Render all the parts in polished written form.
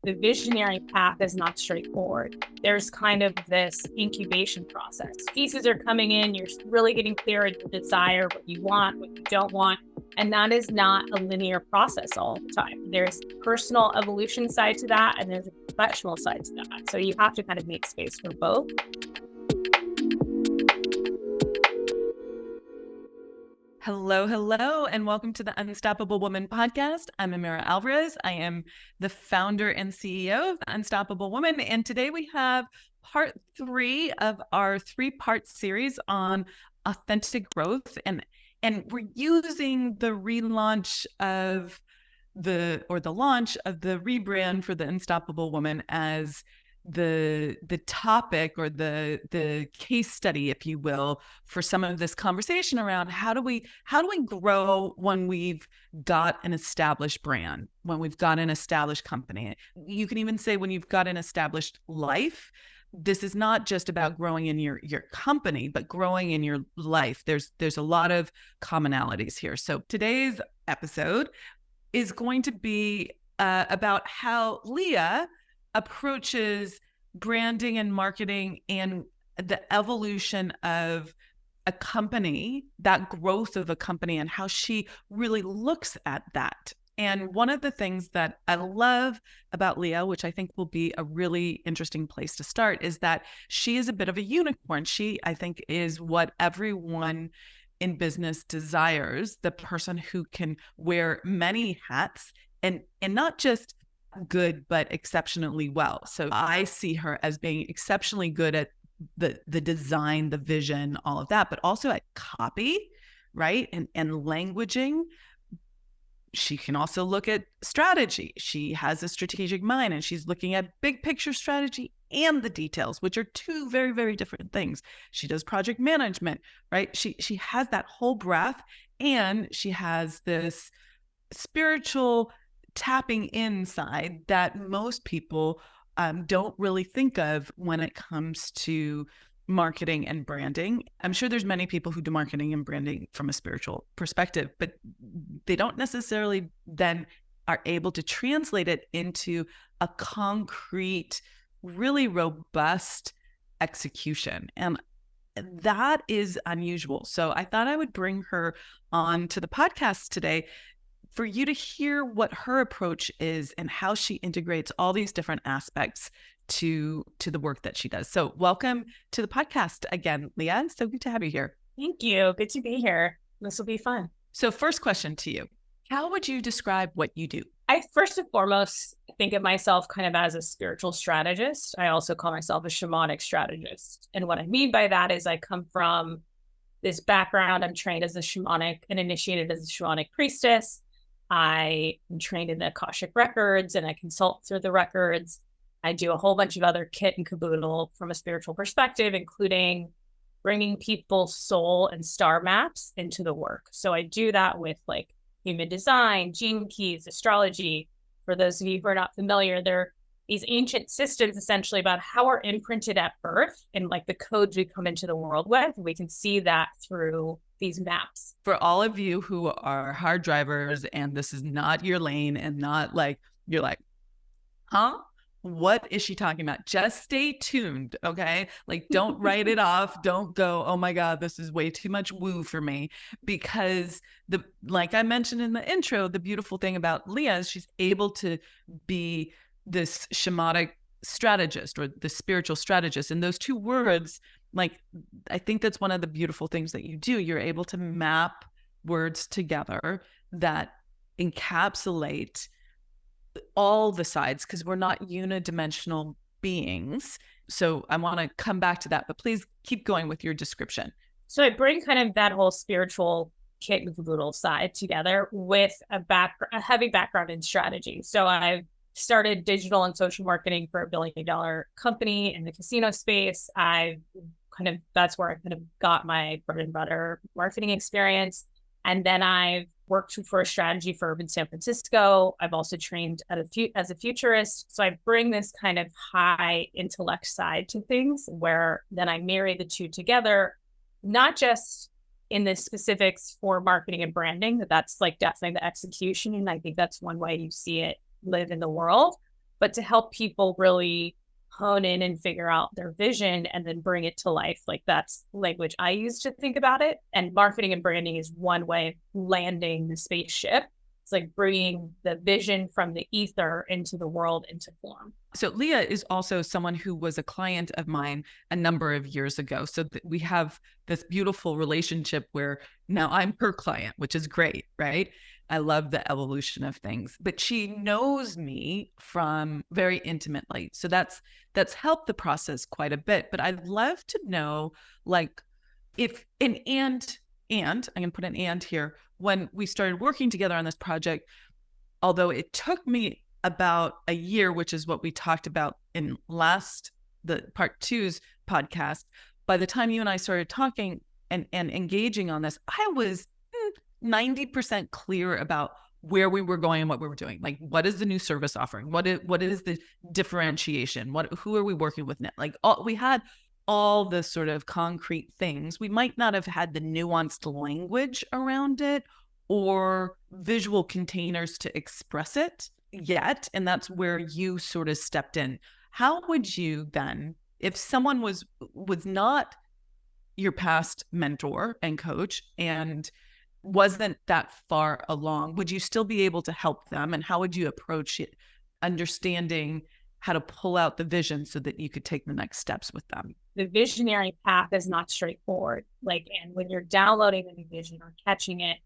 the visionary path is not straightforward. There's kind of this incubation process. Pieces are coming in, you're really getting clear on your desire, what you want, what you don't want. And that is not a linear process all the time. There's personal evolution side to that, and there's a professional side to that. So you have to kind of make space for both. Hello, and welcome to the Unstoppable Woman podcast. I'm Amira Alvarez. I am the founder and CEO of the Unstoppable Woman. And today we have part 3 of our 3-part series on authentic growth. And we're using the relaunch of the launch of the rebrand for the Unstoppable Woman as the topic or the case study, if you will, for some of this conversation around how do we grow when we've got an established brand, when we've got an established company. You can even say when you've got an established life. This is not just about growing in your company, but growing in your life. There's a lot of commonalities here. So today's episode is going to be about how Lea approaches branding and marketing and the evolution of a company, that growth of a company, and how she really looks at that. And one of the things that I love about Lea, which I think will be a really interesting place to start, is that she is a bit of a unicorn. She, I think, is what everyone in business desires, the person who can wear many hats and not just good, but exceptionally well. So I see her as being exceptionally good at the design, the vision, all of that, but also at copy, right? And languaging. She can also look at strategy. She has a strategic mind and she's looking at big picture strategy and the details, which are two very, very different things. She does project management, right? She has that whole breadth, and she has this spiritual tapping inside that most people don't really think of when it comes to marketing and branding. I'm sure there's many people who do marketing and branding from a spiritual perspective, but they don't necessarily then are able to translate it into a concrete, really robust execution. And that is unusual. So I thought I would bring her on to the podcast today for you to hear what her approach is and how she integrates all these different aspects to the work that she does. So welcome to the podcast again, Lea. So good to have you here. Thank you. Good to be here. This will be fun. So first question to you, how would you describe what you do? I first and foremost think of myself kind of as a spiritual strategist. I also call myself a shamanic strategist. And what I mean by that is I come from this background. I'm trained as a shamanic and initiated as a shamanic priestess. I am trained in the Akashic records and I consult through the records. I do a whole bunch of other kit and caboodle from a spiritual perspective, including bringing people's soul and star maps into the work. So I do that with like human design, gene keys, astrology. For those of you who are not familiar, they're these ancient systems essentially about how we're imprinted at birth and like the codes we come into the world with. We can see that through these maps. For all of you who are hard drivers and this is not your lane and not like, you're like, huh? What is she talking about? Just stay tuned, okay? Like, don't write it off. Don't go, oh my God, this is way too much woo for me. Because like I mentioned in the intro, the beautiful thing about Lea is she's able to be this shamanic strategist or the spiritual strategist. And those two words, like, I think that's one of the beautiful things that you do. You're able to map words together that encapsulate all the sides, because we're not unidimensional beings. So I want to come back to that, but please keep going with your description. So I bring kind of that whole spiritual kit and caboodle side together with a heavy background in strategy. So I've started digital and social marketing for $1 billion company in the casino space. That's where I kind of got my bread and butter marketing experience. And then I've worked for a strategy firm in San Francisco. I've also trained as a futurist. So I bring this kind of high intellect side to things where then I marry the two together, not just in the specifics for marketing and branding, that's like definitely the execution. And I think that's one way you see it live in the world. but to help people really hone in and figure out their vision and then bring it to life. Like that's language I use to think about it. And marketing and branding is one way of landing the spaceship. It's like bringing the vision from the ether into the world, into form. So Lea is also someone who was a client of mine a number of years ago. So we have this beautiful relationship where now I'm her client, which is great, right? I love the evolution of things, but she knows me from very intimately. So that's helped the process quite a bit. But I'd love to know, like, if and I'm going to put an and here, when we started working together on this project, although it took me about a year, which is what we talked about in the part 2's podcast, by the time you and I started talking and engaging on this, I was 90% clear about where we were going and what we were doing. Like, what is the new service offering? What is the differentiation? Who are we working with now? Like, we had all the sort of concrete things. We might not have had the nuanced language around it or visual containers to express it yet. And that's where you sort of stepped in. How would you then, if someone was not your past mentor and coach and wasn't that far along, would you still be able to help them? And how would you approach it, understanding how to pull out the vision so that you could take the next steps with them? The visionary path is not straightforward. Like, and when you're downloading a new vision or catching it,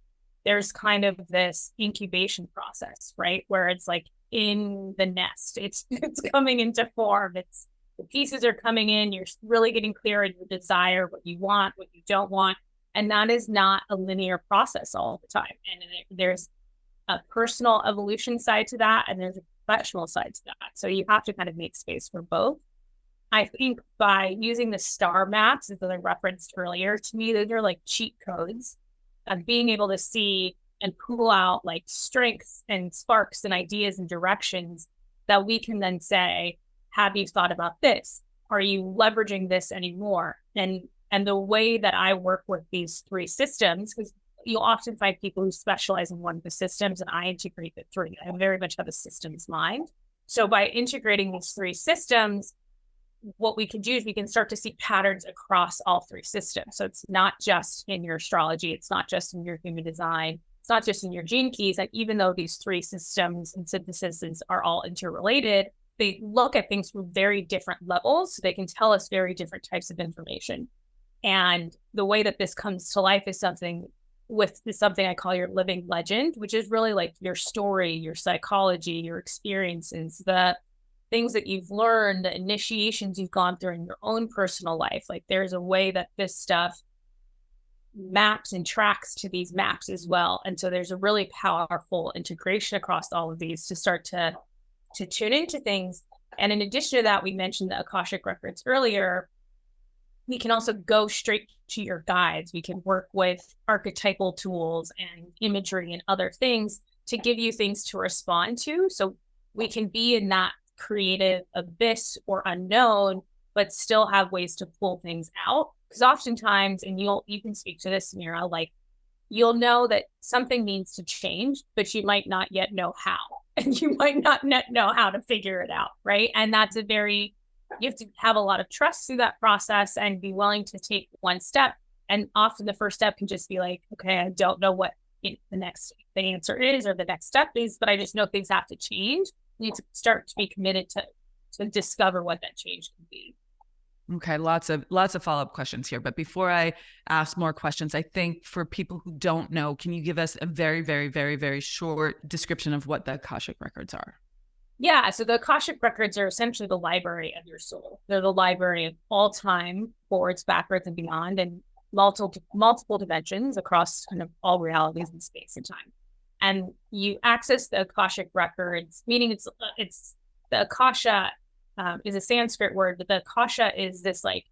there's kind of this incubation process, right? Where it's like in the nest, it's coming into form. It's the pieces are coming in. You're really getting clear on your desire, what you want, what you don't want. And that is not a linear process all the time. And there's a personal evolution side to that, and there's a professional side to that. So you have to kind of make space for both. I think by using the star maps, that I referenced earlier, to me, those are like cheat codes of being able to see and pull out like strengths and sparks and ideas and directions that we can then say, have you thought about this? Are you leveraging this anymore? And the way that I work with these 3 systems, because you'll often find people who specialize in one of the systems, and I integrate the 3. I very much have a systems mind. So by integrating these 3 systems, what we can do is we can start to see patterns across all 3 systems. So it's not just in your astrology, it's not just in your human design, it's not just in your gene keys. And even though these 3 systems and syntheses are all interrelated, they look at things from very different levels. So they can tell us very different types of information. And the way that this comes to life is something I call your living legend, which is really like your story, your psychology, your experiences, the things that you've learned, the initiations you've gone through in your own personal life. Like there's a way that this stuff maps and tracks to these maps as well. And so there's a really powerful integration across all of these to start to tune into things. And in addition to that, we mentioned the Akashic records earlier. We can also go straight to your guides. We can work with archetypal tools and imagery and other things to give you things to respond to. So we can be in that creative abyss or unknown, but still have ways to pull things out. Because oftentimes, and you can speak to this, Amira, like you'll know that something needs to change, but you might not yet know how. And you might not know how to figure it out, right? And that's you have to have a lot of trust through that process and be willing to take one step. And often the first step can just be like, okay, I don't know what the answer is or the next step is, but I just know things have to change. You need to start to be committed to discover what that change can be. Okay, lots of follow-up questions here. But before I ask more questions, I think for people who don't know, can you give us a very, very, very, very short description of what the Akashic records are? Yeah, so the Akashic records are essentially the library of your soul. They're the library of all time, forwards, backwards, and beyond, and multiple dimensions across kind of all realities in space and time. And you access the Akashic records, meaning it's the Akasha is a Sanskrit word, but the Akasha is this like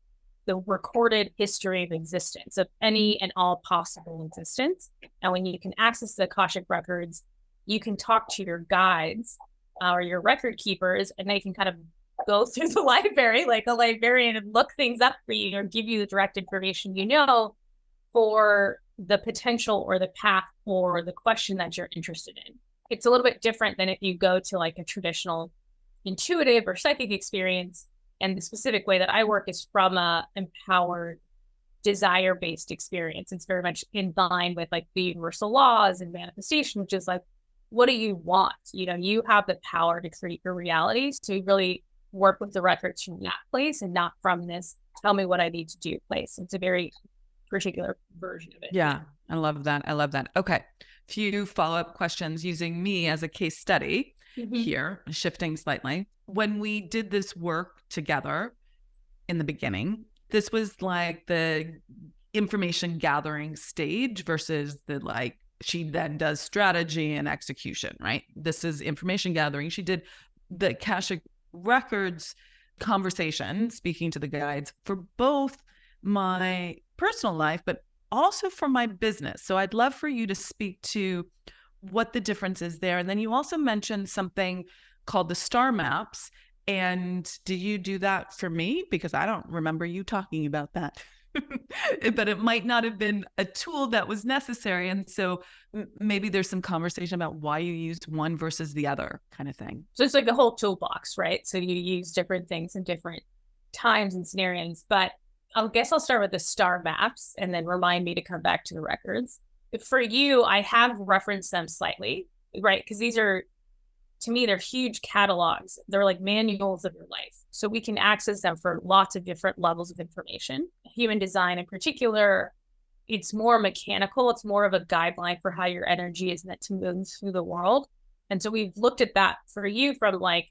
the recorded history of existence of any and all possible existence. And when you can access the Akashic records, you can talk to your guides or your record keepers, and they can kind of go through the library like a librarian and look things up for you or give you the direct information for the potential or the path or the question that you're interested in. It's a little bit different than if you go to like a traditional, intuitive or psychic experience. And the specific way that I work is from a empowered, desire-based experience. It's very much in line with like the universal laws and manifestation, which is like, what do you want? You have the power to create your reality. So you really work with the records from that place and not from this, tell me what I need to do place. It's a very particular version of it. Yeah, I love that. I love that. Okay. Few follow-up questions using me as a case study here, shifting slightly. When we did this work together in the beginning, this was like the information gathering stage versus the like, she then does strategy and execution, right? This is information gathering. She did the Akashic Records conversation, speaking to the guides for both my personal life, but also for my business. So I'd love for you to speak to what the difference is there. And then you also mentioned something called the star maps. And do you do that for me? Because I don't remember you talking about that. But it might not have been a tool that was necessary. And so maybe there's some conversation about why you used one versus the other kind of thing. So it's like the whole toolbox, right? So you use different things in different times and scenarios. But I guess I'll start with the star maps and then remind me to come back to the records. For you, I have referenced them slightly, right? Because these are, to me, they're huge catalogs. They're like manuals of your life. So we can access them for lots of different levels of information. Human design in particular, it's more mechanical. It's more of a guideline for how your energy is meant to move through the world. And so we've looked at that for you from like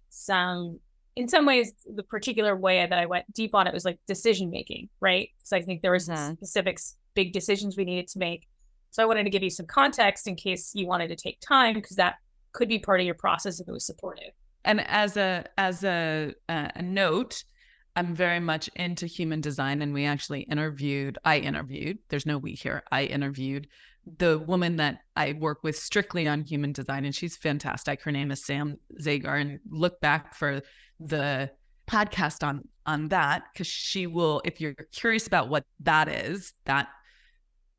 in some ways, the particular way that I went deep on it was like decision-making, right? So I think there was specific big decisions we needed to make. So I wanted to give you some context in case you wanted to take time, because that could be part of your process if it was supportive. And as a note, I'm very much into human design, and I interviewed, there's no we here, I interviewed the woman that I work with strictly on human design, and she's fantastic. Her name is Sam Zagar, and look back for the podcast on that, because she will, if you're curious about what that is, that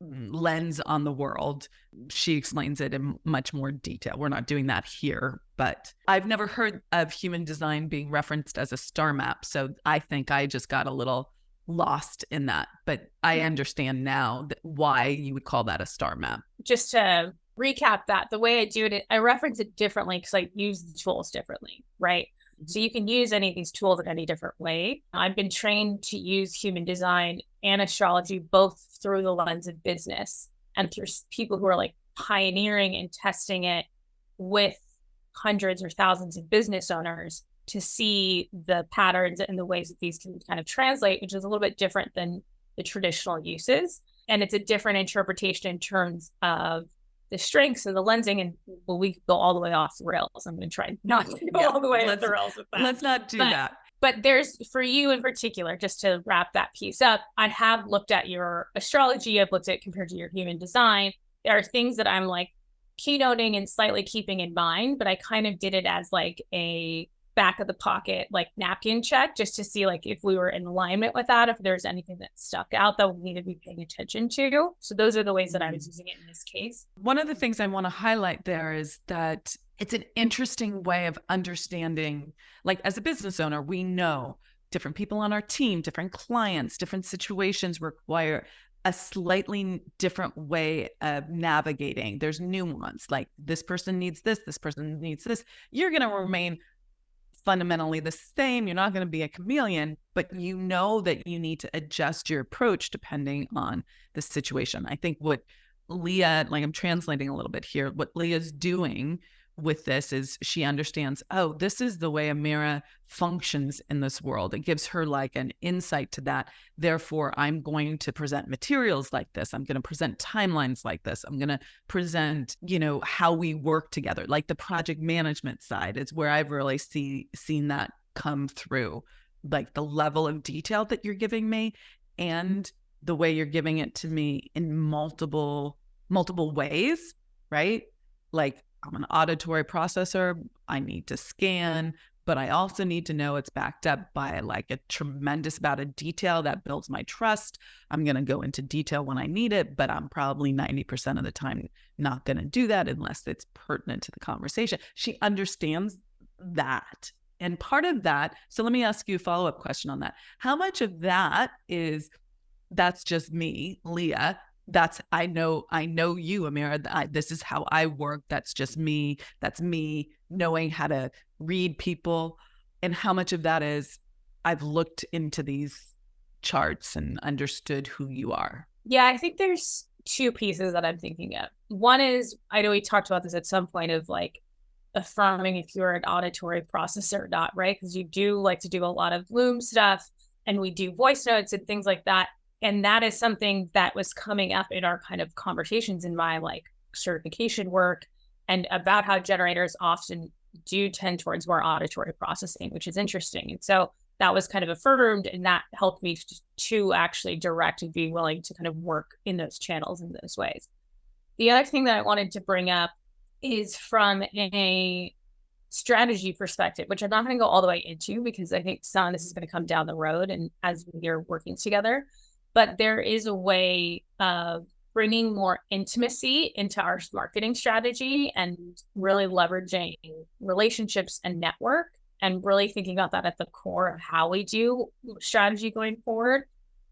lens on the world, she explains it in much more detail. We're not doing that here, but I've never heard of human design being referenced as a star map. So I think I just got a little lost in that, but I understand now why you would call that a star map. Just to recap that, the way I do it, I reference it differently because I use the tools differently, right? So you can use any of these tools in any different way. I've been trained to use human design and astrology both through the lens of business and through people who are like pioneering and testing it with hundreds or thousands of business owners to see the patterns and the ways that these can kind of translate, which is a little bit different than the traditional uses. And it's a different interpretation in terms of the strengths and the lensing, and we could go all the way off the rails. I'm going to try not to go all the way off the rails with that. Let's not do that. But there's, for you in particular, just to wrap that piece up, I have looked at your astrology. I've looked at it compared to your human design. There are things that I'm like keynoting and slightly keeping in mind, but I kind of did it as like a back of the pocket, like napkin check, just to see like if we were in alignment with that, if there's anything that stuck out that we need to be paying attention to. So those are the ways that I was using it in this case. One of the things I want to highlight there is that it's an interesting way of understanding, like as a business owner, we know different people on our team, different clients, different situations require a slightly different way of navigating. There's nuance, like this person needs this person needs this. You're going to remain fundamentally the same. You're not going to be a chameleon, but you know that you need to adjust your approach depending on the situation. I think what Lea, like I'm translating a little bit here, what Lea's doing with this is she understands, oh, this is the way Amira functions in this world. It gives her like an insight to that. Therefore, I'm going to present materials like this. I'm going to present timelines like this. I'm going to present, how we work together. Like the project management side is where I've really seen that come through, like the level of detail that you're giving me and the way you're giving it to me in multiple ways, right? Like, I'm an auditory processor. I need to scan, but I also need to know it's backed up by like a tremendous amount of detail that builds my trust. I'm going to go into detail when I need it, but I'm probably 90% of the time not going to do that unless it's pertinent to the conversation. She understands that. And part of that, so let me ask you a follow-up question on that. How much of that is, that's just me, Lea? I know you, Amira. This is how I work. That's just me. That's me knowing how to read people. And how much of that is, I've looked into these charts and understood who you are? Yeah, I think there's two pieces that I'm thinking of. One is, I know we talked about this at some point, of like affirming if you're an auditory processor or not, right? Because you do like to do a lot of Loom stuff, and we do voice notes and things like that. And that is something that was coming up in our kind of conversations in my like certification work, and about how generators often do tend towards more auditory processing, which is interesting. And so that was kind of affirmed, and that helped me to actually direct and be willing to kind of work in those channels in those ways. The other thing that I wanted to bring up is from a strategy perspective, which I'm not going to go all the way into, because I think some of this is going to come down the road and as we are working together. But there is a way of bringing more intimacy into our marketing strategy and really leveraging relationships and network, and really thinking about that at the core of how we do strategy going forward.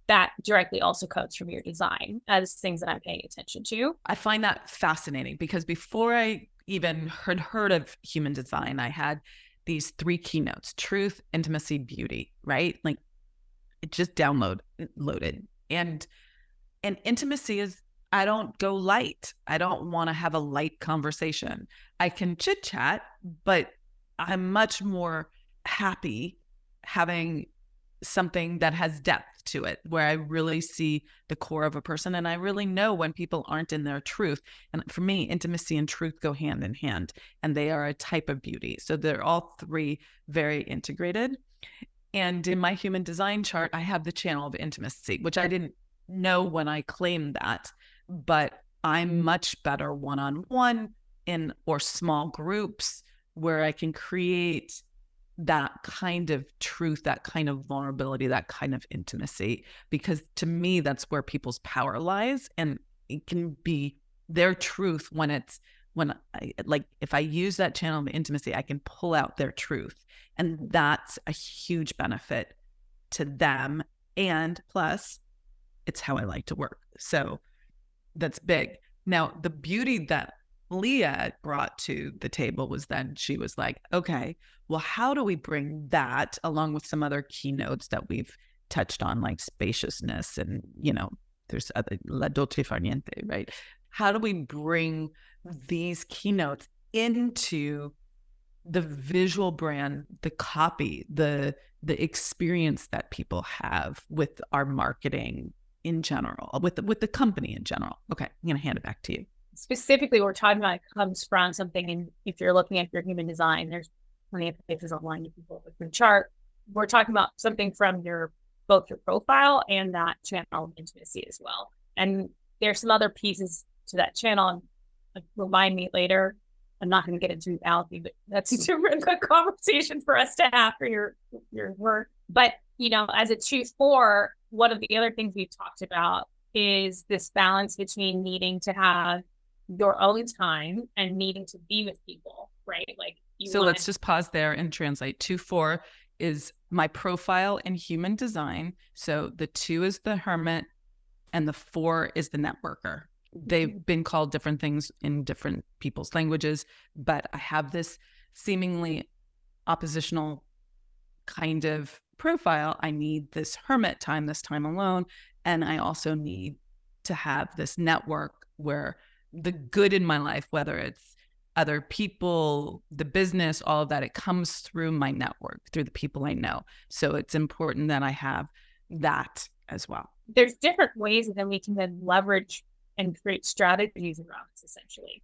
That directly also comes from your design as things that I'm paying attention to. I find that fascinating, because before I even heard of human design, I had these 3 keynotes: truth, intimacy, beauty, right? Like, it just loaded. And intimacy is, I don't go light. I don't want to have a light conversation. I can chit chat, but I'm much more happy having something that has depth to it, where I really see the core of a person, and I really know when people aren't in their truth. And for me, intimacy and truth go hand in hand, and they are a type of beauty. So they're all 3 very integrated. And in my human design chart, I have the channel of intimacy, which I didn't know when I claimed that, but I'm much better one-on-one or small groups, where I can create that kind of truth, that kind of vulnerability, that kind of intimacy, because to me, that's where people's power lies. And it can be their truth if I use that channel of intimacy, I can pull out their truth. And that's a huge benefit to them. And plus, it's how I like to work. So that's big. Now, the beauty that Lea brought to the table was, then she was like, okay, well, how do we bring that along with some other keynotes that we've touched on, like spaciousness and, there's other la dolce far niente, right? How do we bring these keynotes into the visual brand, the copy, the experience that people have with our marketing in general, with the company in general? Okay, I'm going to hand it back to you. Specifically, we're talking about, it comes from something, and if you're looking at your human design, there's plenty of places online you can pull up your chart. We're talking about something from both your profile and that channel of intimacy as well. And there's some other pieces to that channel. Remind me later. I'm not going to get into reality, but that's a super good conversation for us to have for your work. But, as a 2-4, one of the other things we've talked about is this balance between needing to have your own time and needing to be with people, right? Like, let's just pause there and translate. 2-4 is my profile in human design. So the 2 is the hermit and the 4 is the networker. They've been called different things in different people's languages, but I have this seemingly oppositional kind of profile. I need this hermit time, this time alone. And I also need to have this network where the good in my life, whether it's other people, the business, all of that, it comes through my network, through the people I know. So it's important that I have that as well. There's different ways that we can then leverage and create strategies around this, essentially.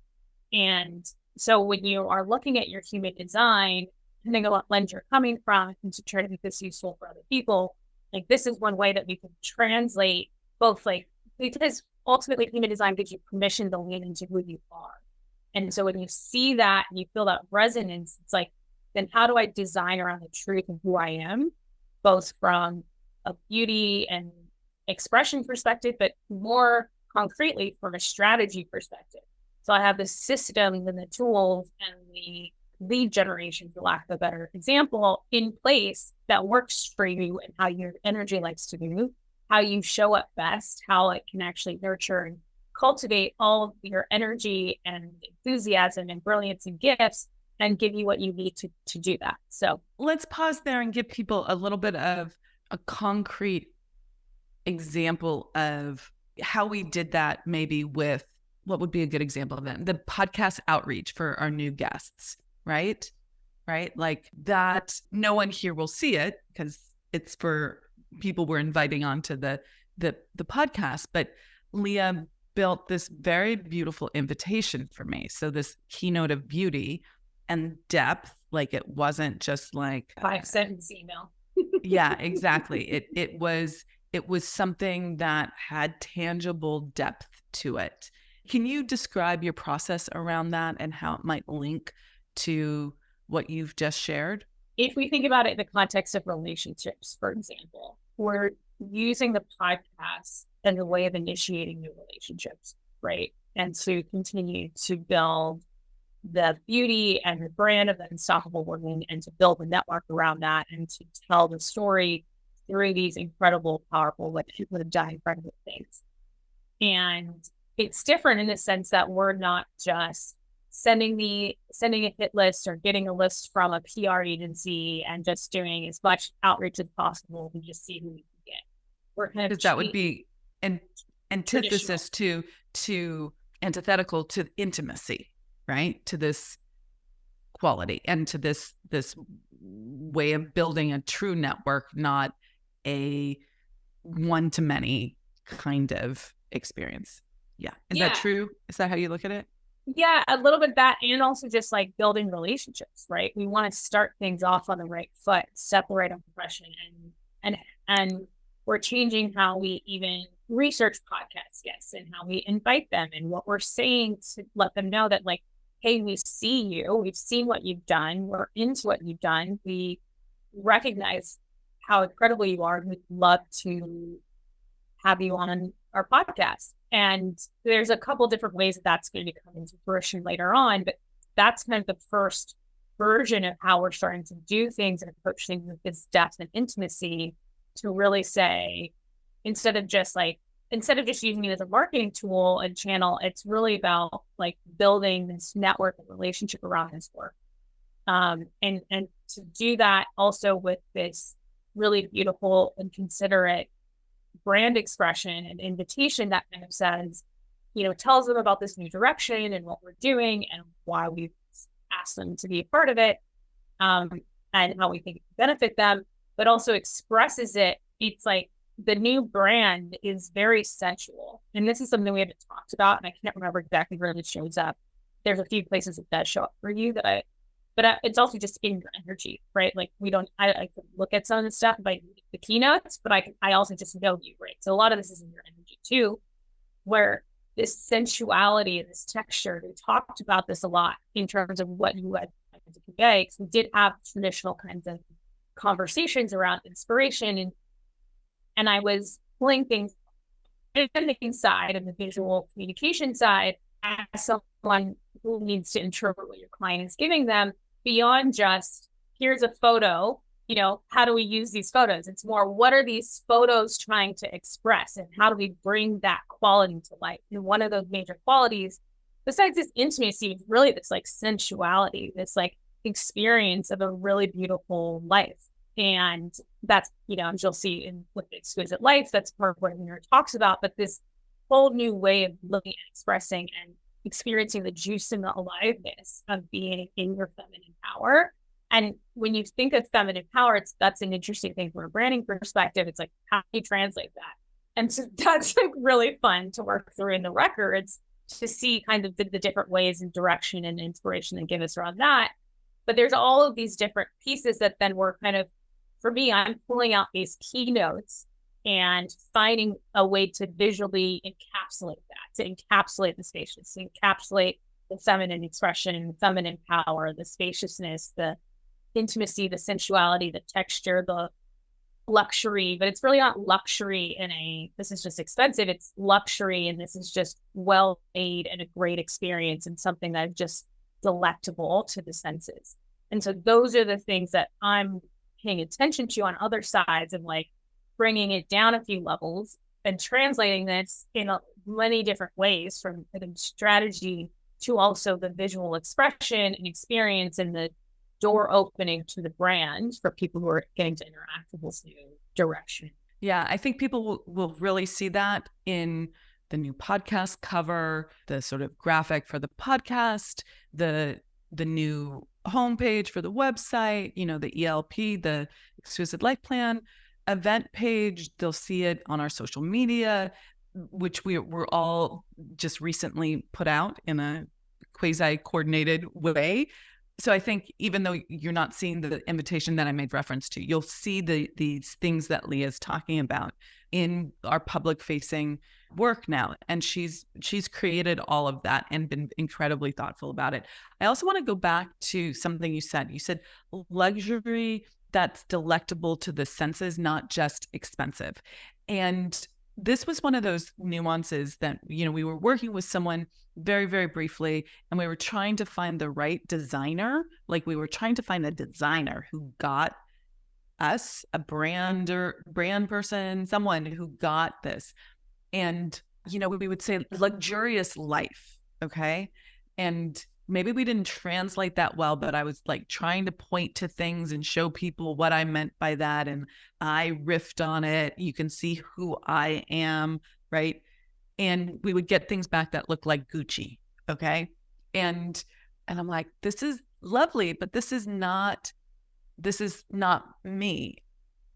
And so when you are looking at your human design, depending on what lens you're coming from, and to try to make this useful for other people, like, this is one way that we can translate both, like, because ultimately human design gives you permission to lean into who you are. And so when you see that and you feel that resonance, it's like, then how do I design around the truth of who I am, both from a beauty and expression perspective, but more concretely from a strategy perspective. So I have the systems and the tools and the lead generation, for lack of a better example, in place that works for you and how your energy likes to move, how you show up best, how it can actually nurture and cultivate all of your energy and enthusiasm and brilliance and gifts and give you what you need to do that. So let's pause there and give people a little bit of a concrete example of how we did that, maybe with what would be a good example of that? The podcast outreach for our new guests, right? Right? Like that, no one here will see it because it's for people we're inviting onto the podcast. But Lea built this very beautiful invitation for me. So this keynote of beauty and depth, like it wasn't just like 5-sentence email. Yeah, exactly. It was something that had tangible depth to it. Can you describe your process around that and how it might link to what you've just shared? If we think about it in the context of relationships, for example, we're using the podcast as a way of initiating new relationships, right? And to continue to build the beauty and the brand of the Unstoppable Woman and to build a network around that and to tell the story through these incredible, powerful women who have done incredible things. And it's different in the sense that we're not just sending a hit list or getting a list from a PR agency and just doing as much outreach as possible and just see who we can get. We're kind of that would be an antithesis to antithetical to intimacy, right? To this quality and to this way of building a true network, not a one-to-many kind of experience. Yeah. Is that true? Is that how you look at it? Yeah, a little bit that, and also just like building relationships, right? We want to start things off on the right foot, separate oppression, and we're changing how we even research podcast guests and how we invite them and what we're saying to let them know that, like, hey, we see you, we've seen what you've done, we're into what you've done, we recognize how incredible you are, and we'd love to have you on our podcast. And there's a couple different ways that that's going to come into fruition later on, but that's kind of the first version of how we're starting to do things and approach things with this depth and intimacy, to really say, instead of just using it as a marketing tool and channel, it's really about like building this network and relationship around this work. And to do that also with this really beautiful and considerate brand expression and invitation that kind of says, tells them about this new direction and what we're doing and why we've asked them to be a part of it, and how we think it can benefit them, but also expresses it. It's like the new brand is very sensual. And this is something we haven't talked about, and I can't remember exactly where it shows up. There's a few places it does show up for you but it's also just in your energy, right? Like I could look at some of the stuff by the keynotes, but I also just know you, right? So a lot of this is in your energy too, where this sensuality and this texture, we talked about this a lot in terms of what you had to convey, because we did have traditional kinds of conversations around inspiration, and I was pulling things on the thinking side and the visual communication side as someone who needs to interpret what your client is giving them beyond just, here's a photo, how do we use these photos? It's more, what are these photos trying to express and how do we bring that quality to life? And one of those major qualities, besides this intimacy, is really this like sensuality, this like experience of a really beautiful life. And that's, as you'll see with Exquisite Life, that's part of what Amira talks about, but this whole new way of looking at expressing and experiencing the juice and the aliveness of being in your feminine power. And when you think of feminine power, that's an interesting thing from a branding perspective. It's like, how do you translate that? And so that's like really fun to work through in the records to see kind of the different ways and direction and inspiration that give us around that. But there's all of these different pieces that then we're kind of, for me, I'm pulling out these keynotes and finding a way to visually encapsulate that, to encapsulate the spaciousness, to encapsulate the feminine expression, feminine power, the spaciousness, the intimacy, the sensuality, the texture, the luxury. But it's really not luxury this is just expensive. It's luxury, and this is just well made and a great experience and something that just delectable to the senses. And so those are the things that I'm paying attention to on other sides, and like bringing it down a few levels and translating this in many different ways, from the strategy to also the visual expression and experience, and the door opening to the brand for people who are getting to interact with this new direction. Yeah, I think people will really see that in the new podcast cover, the sort of graphic for the podcast, the new homepage for the website, the ELP, the Exquisite Life Plan event page. They'll see it on our social media, which we're all just recently put out in a quasi-coordinated way. So I think even though you're not seeing the invitation that I made reference to, you'll see these things that Lea is talking about in our public-facing work now. And she's created all of that and been incredibly thoughtful about it. I also want to go back to something you said. You said luxury that's delectable to the senses, not just expensive. And this was one of those nuances that, we were working with someone very, very briefly, and we were trying to find the right designer. Like, we were trying to find a designer who got us a brand person, someone who got this. And, we would say luxurious life. Okay. And maybe we didn't translate that well, but I was like trying to point to things and show people what I meant by that. And I riffed on it. You can see who I am, right? And we would get things back that looked like Gucci. Okay. And I'm like, this is lovely, but this is not me.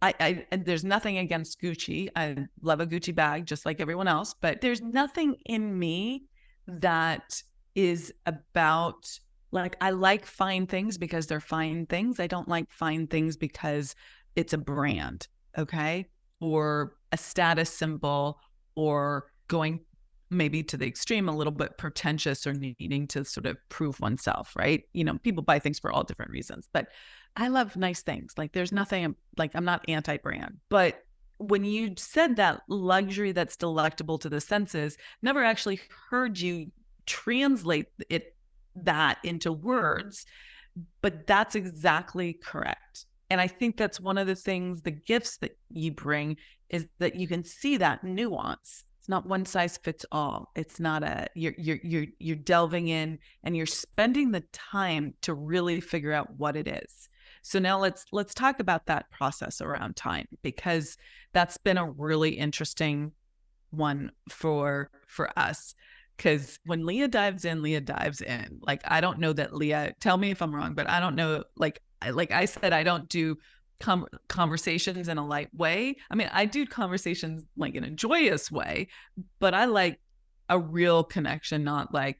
And there's nothing against Gucci. I love a Gucci bag just like everyone else, but there's nothing in me that is about, like, I like fine things because they're fine things. I don't like fine things because it's a brand, okay? Or a status symbol, or going maybe to the extreme, a little bit pretentious, or needing to sort of prove oneself, right? People buy things for all different reasons, but I love nice things. Like, there's nothing, like, I'm not anti-brand. But when you said that luxury that's delectable to the senses, never actually heard you translate that into words, but that's exactly correct. And I think that's one of the things, the gifts that you bring, is that you can see that nuance. It's not one size fits all. It's not you're delving in, and you're spending the time to really figure out what it is. So now let's talk about that process around time, because that's been a really interesting one for us. Because when Lea dives in. Like, I don't know that Lea, tell me if I'm wrong, but I don't know, like I said, I don't do conversations in a light way. I mean, I do conversations like in a joyous way, but I like a real connection, not like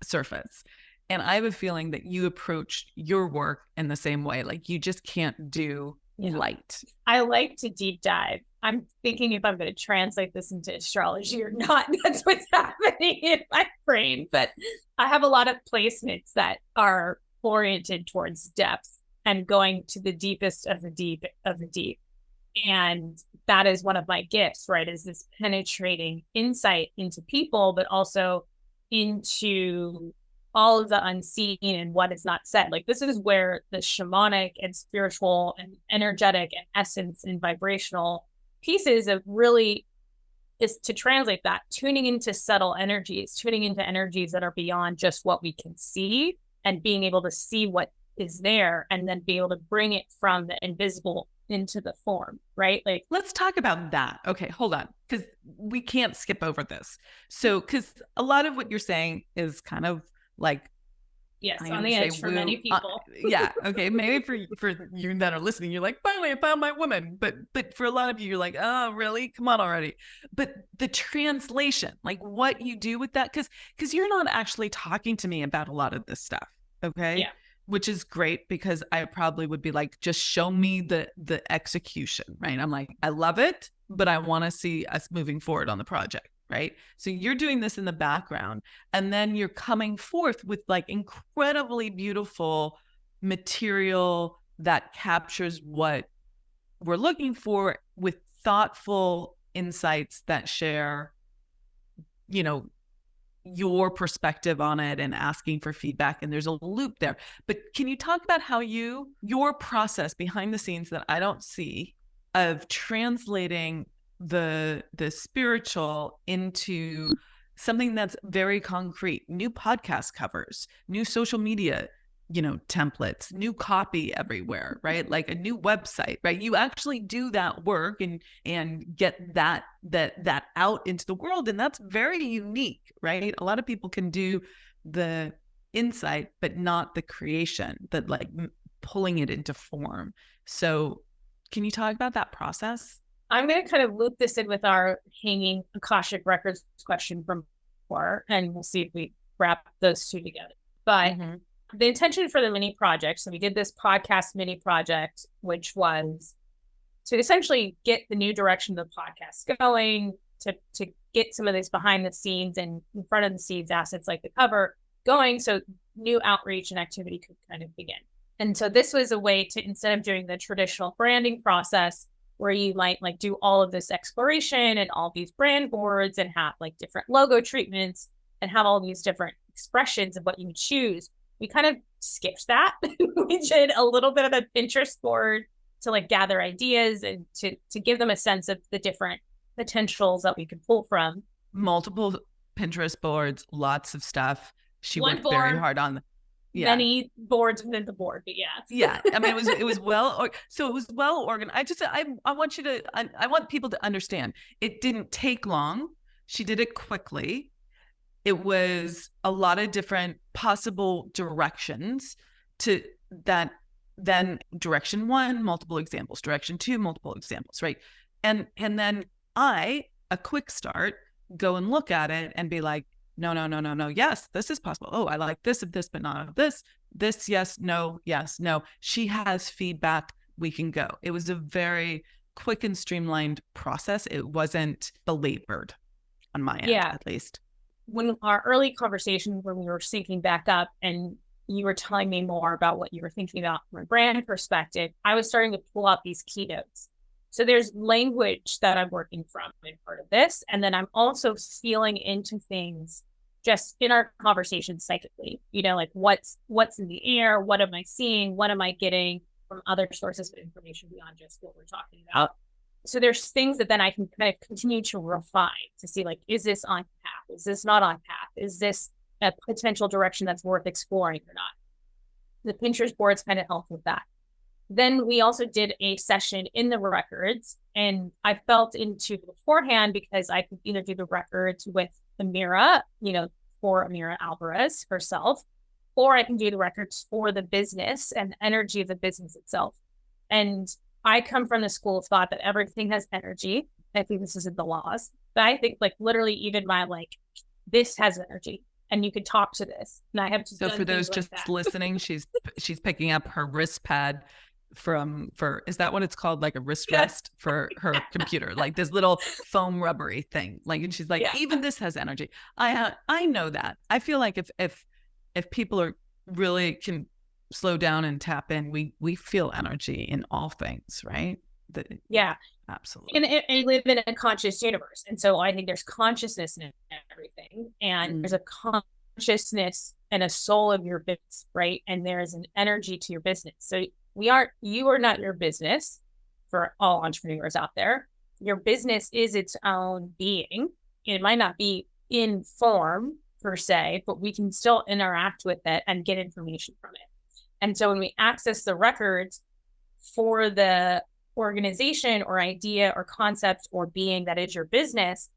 surface. And I have a feeling that you approach your work in the same way. Like, you just can't do light. I like to deep dive. I'm thinking if I'm going to translate this into astrology or not. That's what's happening in my brain. But I have a lot of placements that are oriented towards depth and going to the deepest of the deep of the deep. And that is one of my gifts, right? Is this penetrating insight into people, but also into all of the unseen and what is not said. Like, this is where the shamanic and spiritual and energetic and essence and vibrational pieces of really is to translate that, tuning into subtle energies, tuning into energies that are beyond just what we can see, and being able to see what is there, and then be able to bring it from the invisible into the form, right? Like, let's talk about that. Okay, hold on, because we can't skip over this. So, because a lot of what you're saying is kind of like, yes, on the edge for many people. Yeah. Okay. Maybe for you that are listening, you're like, finally, I found my woman. But for a lot of you, you're like, oh, really? Come on already. But the translation, like what you do with that, because you're not actually talking to me about a lot of this stuff. Okay. Yeah. Which is great, because I probably would be like, just show me the execution, right? I'm like, I love it, but I want to see us moving forward on the project. Right. So you're doing this in the background, and then you're coming forth with like incredibly beautiful material that captures what we're looking for, with thoughtful insights that share, your perspective on it and asking for feedback, and there's a loop there. But can you talk about how your process behind the scenes that I don't see of translating the spiritual into something that's very concrete, new podcast covers, new social media, templates, new copy everywhere, right? Like a new website, right? You actually do that work and get that out into the world. And that's very unique, right? A lot of people can do the insight, but not the creation, that like pulling it into form. So can you talk about that process? I'm going to kind of loop this in with our hanging Akashic Records question from before, and we'll see if we wrap those two together. But the intention for the mini project, so we did this podcast mini project, which was to essentially get the new direction of the podcast going, to get some of these behind the scenes and in front of the scenes assets like the cover going, so new outreach and activity could kind of begin. And so this was a way to, instead of doing the traditional branding process, where you might like do all of this exploration and all these brand boards and have like different logo treatments and have all these different expressions of what you would choose, we kind of skipped that. We did a little bit of a Pinterest board to like gather ideas and to give them a sense of the different potentials that we could pull from. Multiple Pinterest boards, lots of stuff. She One worked board, very hard on many boards within the board, but yeah. I mean, it was well, so it was well organized. I want people to understand it didn't take long. She did it quickly. It was a lot of different possible directions to that. Then direction one, multiple examples, direction two, multiple examples, right? And then a quick start, go and look at it and be like, no. Yes, this is possible. Oh, I like this of this, but not of this. This, yes, no, yes, no. She has feedback. We can go. It was a very quick and streamlined process. It wasn't belabored on my end, at least. When our early conversation, when we were syncing back up and you were telling me more about what you were thinking about from a brand perspective, I was starting to pull out these keynotes. So there's language that I'm working from in part of this. And then I'm also feeling into things just in our conversation psychically, like what's in the air, what am I seeing, what am I getting from other sources of information beyond just what we're talking about. So there's things that then I can kind of continue to refine to see, like, is this on path? Is this not on path? Is this a potential direction that's worth exploring or not? The Pinterest boards kind of help with that. Then we also did a session in the records, and I felt into beforehand because I could either do the records with Amira, for Amira Alvarez herself, or I can do the records for the business and the energy of the business itself. And I come from the school of thought that everything has energy. I think this is in the laws, but I think like literally even my this has energy and you could talk to this. And I have to. So for those just listening, she's picking up her wrist pad is that what it's called? Like a wrist rest for her computer, like this little foam rubbery thing. Like, and she's like, even this has energy. I know that. I feel like if people are really can slow down and tap in, we feel energy in all things, right? Absolutely. And we live in a conscious universe, and so I think there's consciousness in everything, and there's a consciousness and a soul of your business, right? And there's an energy to your business. So you are not your business. For all entrepreneurs out there, your business is its own being. It might not be in form per se, but we can still interact with it and get information from it. And so when we access the records for the organization or idea or concept or being that is your business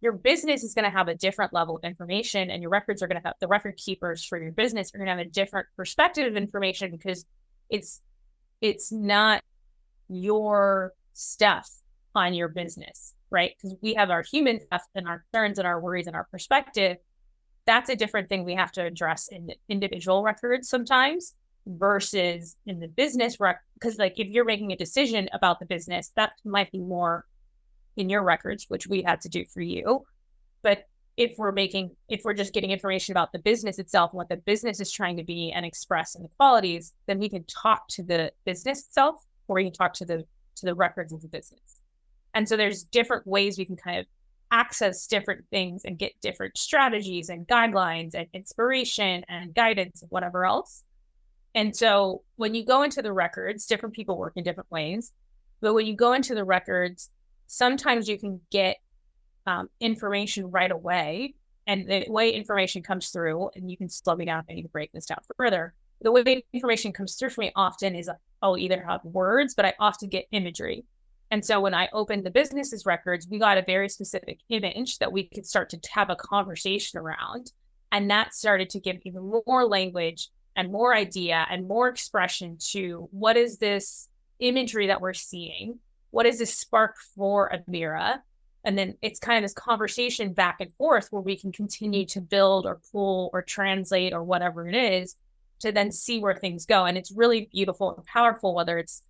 is going to have a different level of information, and your records are going to have, the record keepers for your business are going to have a different perspective of information, because it's not your stuff on your business, right? Because we have our human stuff and our concerns and our worries and our perspective. That's a different thing we have to address in the individual records sometimes versus in the business because like if you're making a decision about the business, that might be more in your records, which we had to do for you. But if we're just getting information about the business itself and what the business is trying to be and express in the qualities, then we can talk to the business itself, or we can talk to the records of the business. And so there's different ways we can kind of access different things and get different strategies and guidelines and inspiration and guidance and whatever else. And so when you go into the records, different people work in different ways. But when you go into the records, sometimes you can get information right away. And the way information comes through, and you can slow me down if I need to break this down further. The way information comes through for me often is I'll either have words, but I often get imagery. And so when I opened the business's records, we got a very specific image that we could start to have a conversation around. And that started to give even more language and more idea and more expression to what is this imagery that we're seeing? What is this spark for Amira? And then it's kind of this conversation back and forth where we can continue to build or pull or translate or whatever it is to then see where things go. And it's really beautiful and powerful, whether it's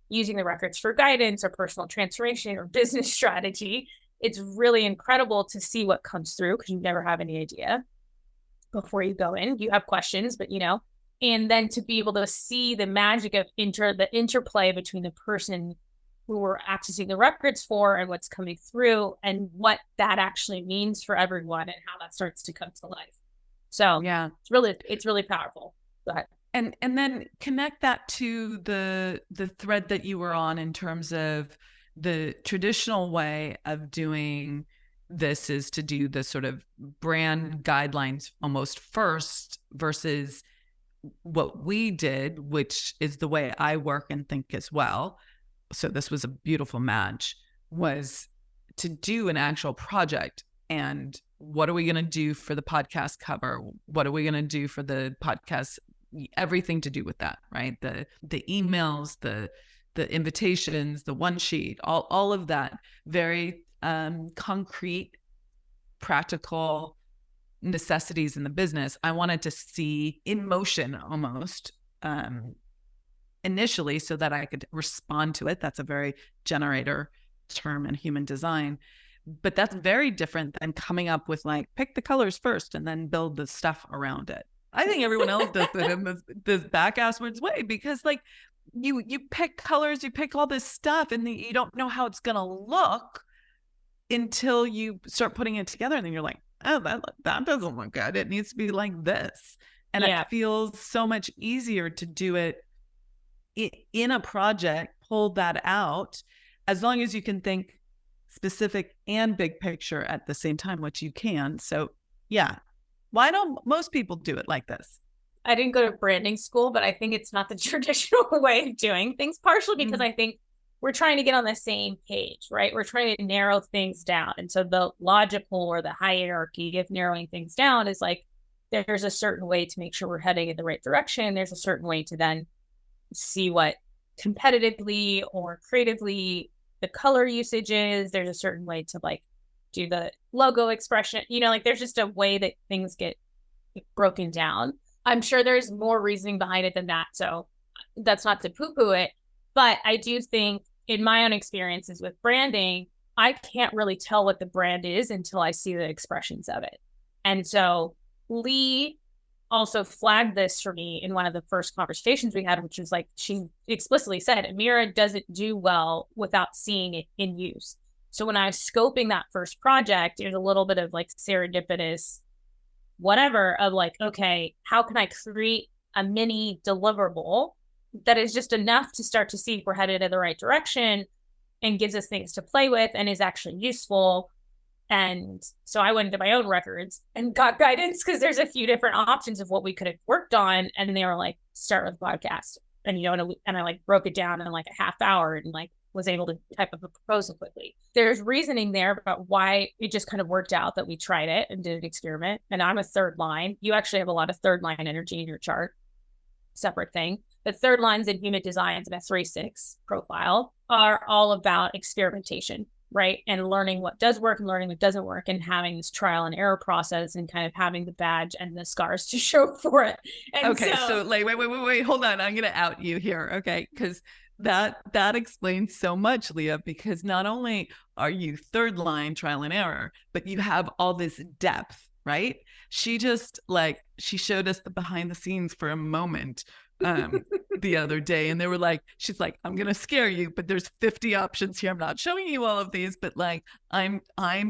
using the records for guidance or personal transformation or business strategy. It's really incredible to see what comes through because you never have any idea before you go in. You have questions, but and then to be able to see the magic of the interplay between the person who we're accessing the records for and what's coming through and what that actually means for everyone and how that starts to come to life. So yeah, it's really powerful. Go ahead. And then connect that to the thread that you were on in terms of the traditional way of doing this is to do the sort of brand guidelines almost first versus what we did, which is the way I work and think as well. So this was a beautiful match, was to do an actual project. And what are we going to do for the podcast cover? What are we going to do for the podcast? Everything to do with that, right? The emails, the invitations, the one sheet, all of that very concrete, practical necessities in the business. I wanted to see in motion almost initially so that I could respond to it. That's a very generator term in human design. But that's very different than coming up with like, pick the colors first and then build the stuff around it. I think everyone else does it in this back-asswards way because like you pick colors, you pick all this stuff and you don't know how it's going to look until you start putting it together. And then you're like, oh, that doesn't look good. It needs to be like this. And it feels so much easier to do it in a project, pull that out, as long as you can think specific and big picture at the same time, which you can. So yeah. Why don't most people do it like this? I didn't go to branding school, but I think it's not the traditional way of doing things, partially because I think we're trying to get on the same page, right? We're trying to narrow things down. And so the logical or the hierarchy of narrowing things down is like, there's a certain way to make sure we're heading in the right direction. There's a certain way to then see what competitively or creatively the color usage is. There's a certain way to like do the logo expression, like there's just a way that things get broken down. I'm sure there's more reasoning behind it than that. So that's not to poo-poo it, but I do think in my own experiences with branding, I can't really tell what the brand is until I see the expressions of it. And so Lee also flagged this for me in one of the first conversations we had, which was like, she explicitly said, Amira doesn't do well without seeing it in use. So when I was scoping that first project, there's a little bit of like serendipitous whatever of like, okay, how can I create a mini deliverable that is just enough to start to see if we're headed in the right direction and gives us things to play with and is actually useful. And so I went into my own records and got guidance because there's a few different options of what we could have worked on. And they were like, start with a podcast. And, and I like broke it down in like a half hour and like was able to type up a proposal quickly. There's reasoning there about why it just kind of worked out that we tried it and did an experiment. And I'm a third line. You actually have a lot of third line energy in your chart. Separate thing. The third lines in human designs and a 3-6 profile are all about experimentation, right? And learning what does work and learning what doesn't work and having this trial and error process and kind of having the badge and the scars to show for it. And okay. So like, wait, hold on. I'm going to out you here. Okay. Because that explains so much, Lea, because not only are you third line trial and error, but you have all this depth, right? She showed us the behind the scenes for a moment the other day, and they were like, she's like, I'm gonna scare you, but there's 50 options here. I'm not showing you all of these, but like I'm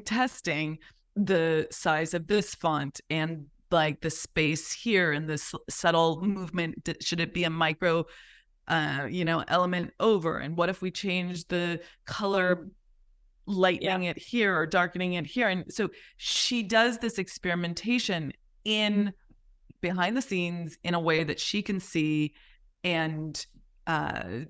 testing the size of this font and like the space here and this subtle movement. Should it be a micro element over? And what if we change the color, lightening it here or darkening it here? And so she does this experimentation in behind the scenes in a way that she can see, and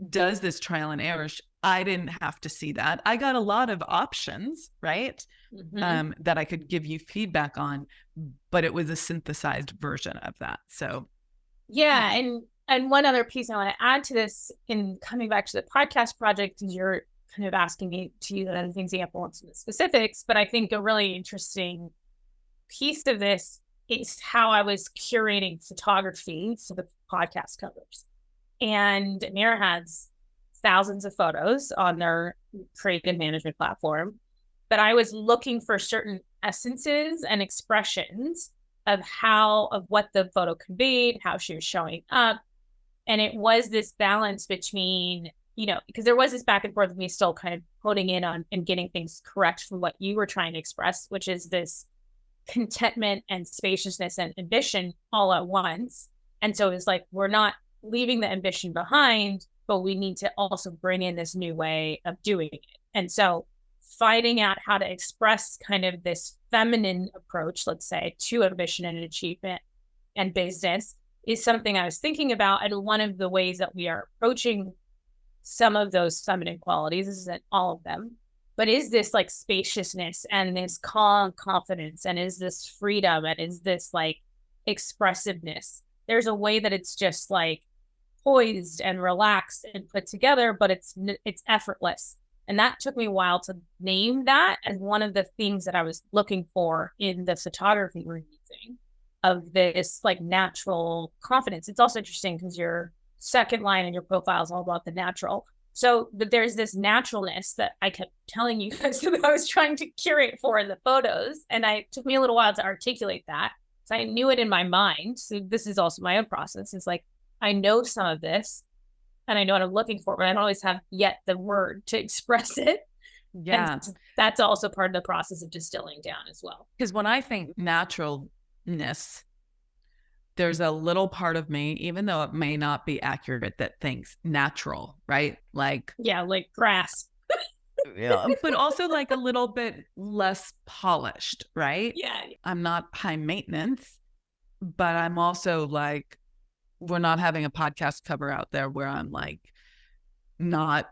does this trial and error. I didn't have to see that. I got a lot of options, right? That I could give you feedback on, but it was a synthesized version of that. So yeah. And one other piece I want to add to this, in coming back to the podcast project, is you're kind of asking me to use an example and some specifics, but I think a really interesting piece of this is how I was curating photography for the podcast covers. And Amira has thousands of photos on their creative management platform, but I was looking for certain essences and expressions of what the photo conveyed, how she was showing up. And it was this balance between, because there was this back and forth of me still kind of honing in on and getting things correct from what you were trying to express, which is this contentment and spaciousness and ambition all at once. And so it's like, we're not leaving the ambition behind, but we need to also bring in this new way of doing it. And so finding out how to express kind of this feminine approach, let's say, to ambition and achievement and business is something I was thinking about. And one of the ways that we are approaching some of those feminine qualities, isn't all of them, but is this like spaciousness and this calm confidence, and is this freedom, and is this like expressiveness. There's a way that it's just like poised and relaxed and put together, but it's effortless. And that took me a while to name that as one of the things that I was looking for in the photography we're using, of this like natural confidence. It's also interesting because your second line in your profile is all about the natural. So there's this naturalness that I kept telling you guys that I was trying to curate for in the photos. And it took me a little while to articulate that. So I knew it in my mind. So this is also my own process. It's like, I know some of this and I know what I'm looking for, but I don't always have yet the word to express it. Yeah. And that's also part of the process of distilling down as well. Because when I think naturalness, there's a little part of me, even though it may not be accurate, that thinks natural, right? Like, yeah, like grass. Yeah, but also like a little bit less polished, right? Yeah. I'm not high maintenance, but I'm also like, we're not having a podcast cover out there where I'm like not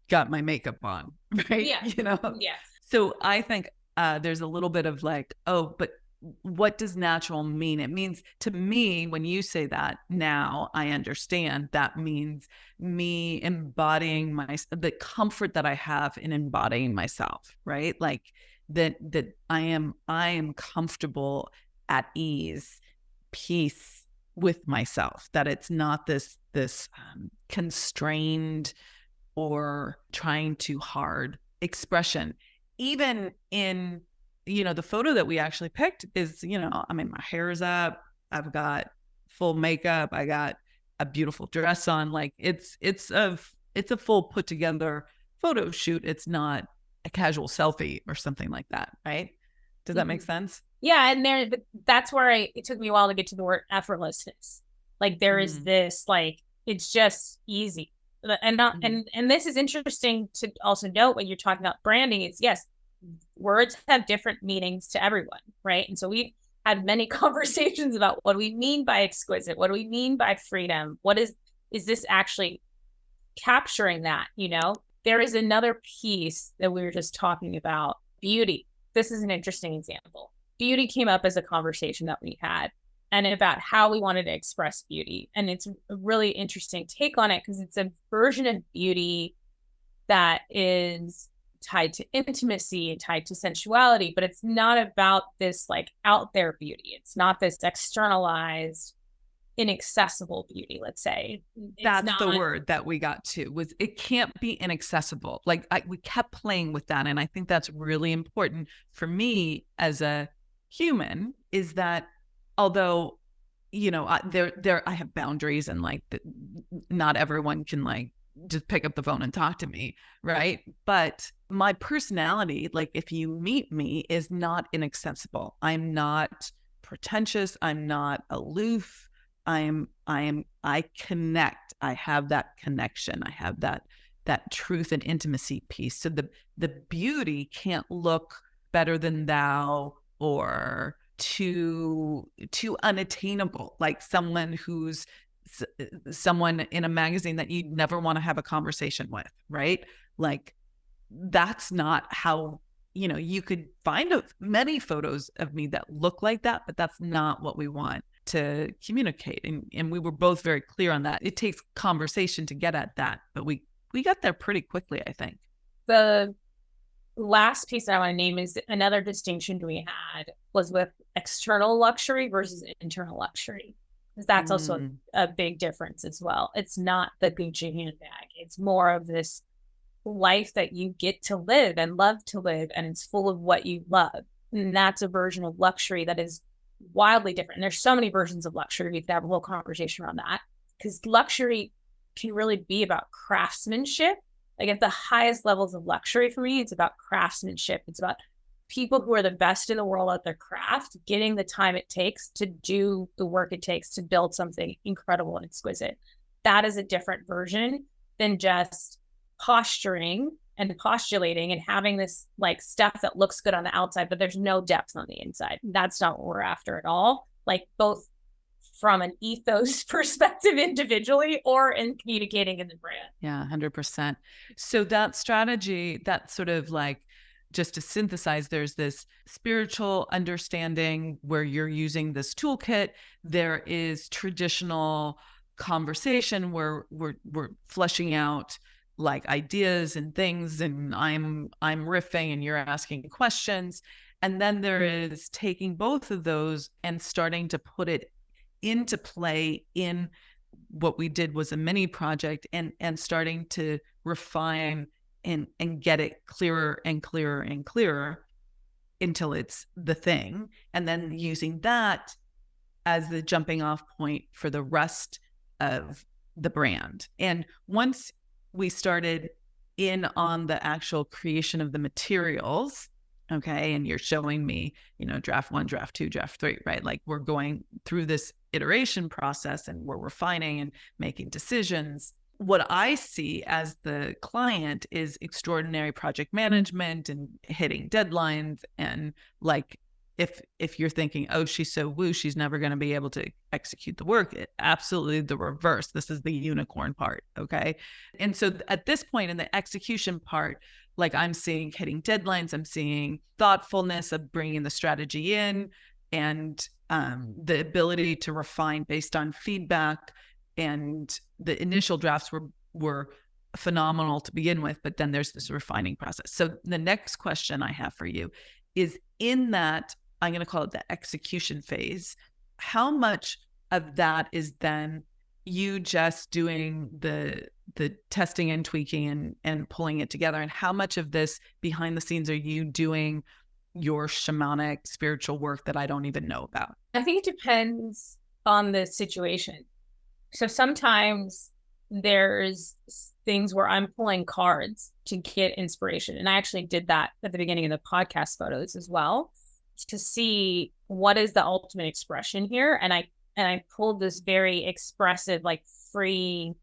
got my makeup on, right? Yeah. Yeah. So I think there's a little bit of like, oh, but what does natural mean? It means, to me, when you say that now, I understand that means me embodying the comfort that I have in embodying myself, right? Like that I am comfortable, at ease, peace with myself, that it's not this constrained or trying too hard expression. Even in the photo that we actually picked is, I mean, my hair is up, I've got full makeup, I got a beautiful dress on. Like it's a full put together photo shoot. It's not a casual selfie or something like that, right? Does that make sense? Yeah, and that's where it took me a while to get to the word effortlessness. Like there is this, like, it's just easy. And not and this is interesting to also note when you're talking about branding. It's, yes, words have different meanings to everyone, right? And so we had many conversations about what do we mean by exquisite? What do we mean by freedom? What is this actually capturing that? There is another piece that we were just talking about, beauty. This is an interesting example. Beauty came up as a conversation that we had, and about how we wanted to express beauty. And it's a really interesting take on it because it's a version of beauty that is tied to intimacy and tied to sensuality, but it's not about this like out there beauty. It's not this externalized, inaccessible beauty, let's say. That's the word that we got to, was it can't be inaccessible. Like we kept playing with that. And I think that's really important for me as a human, is that although, I have boundaries, and like not everyone can like just pick up the phone and talk to me, right? But my personality, like if you meet me, is not inaccessible. I'm not pretentious. I'm not aloof. I connect. I have that connection. I have that truth and intimacy piece. So the beauty can't look better than thou or too unattainable, like someone in a magazine that you'd never want to have a conversation with, right? Like that's not how, you could find many photos of me that look like that, but that's not what we want to communicate. And we were both very clear on that. It takes conversation to get at that, but we got there pretty quickly, I think. The last piece I want to name is another distinction we had was with external luxury versus internal luxury. That's also a big difference as well. It's not the Gucci handbag. It's more of this life that you get to live and love to live, and it's full of what you love. And that's a version of luxury that is wildly different. And there's so many versions of luxury. We could have a whole conversation around that, because luxury can really be about craftsmanship. Like at the highest levels of luxury for me, it's about craftsmanship. It's about people who are the best in the world at their craft, getting the time it takes to do the work it takes to build something incredible and exquisite. That is a different version than just posturing and postulating and having this like stuff that looks good on the outside, but there's no depth on the inside. That's not what we're after at all. Like both from an ethos perspective individually or in communicating in the brand. Yeah, 100%. So that strategy, that sort of like, just to synthesize, there's this spiritual understanding where you're using this toolkit. There is traditional conversation where we're fleshing out like ideas and things, and I'm riffing and you're asking questions. And then there is taking both of those and starting to put it into play in what we did was a mini project, and starting to refine and get it clearer and clearer and clearer until it's the thing. And then using that as the jumping off point for the rest of the brand. And once we started in on the actual creation of the materials, okay, and you're showing me, draft 1, draft 2, draft 3, right? Like we're going through this iteration process and we're refining and making decisions. What I see as the client is extraordinary project management and hitting deadlines. And like, if you're thinking, oh, she's so woo, she's never going to be able to execute the work, absolutely the reverse. This is the unicorn part. Okay. And so at this point in the execution part, like I'm seeing hitting deadlines, I'm seeing thoughtfulness of bringing the strategy in, and the ability to refine based on feedback. And the initial drafts were phenomenal to begin with, but then there's this refining process. So the next question I have for you is, in that, I'm going to call it the execution phase, how much of that is then you just doing the testing and tweaking and pulling it together? And how much of this behind the scenes are you doing your shamanic spiritual work that I don't even know about? I think it depends on the situation. So sometimes there's things where I'm pulling cards to get inspiration. And I actually did that at the beginning of the podcast photos as well, to see what is the ultimate expression here. And I pulled this very expressive, like free,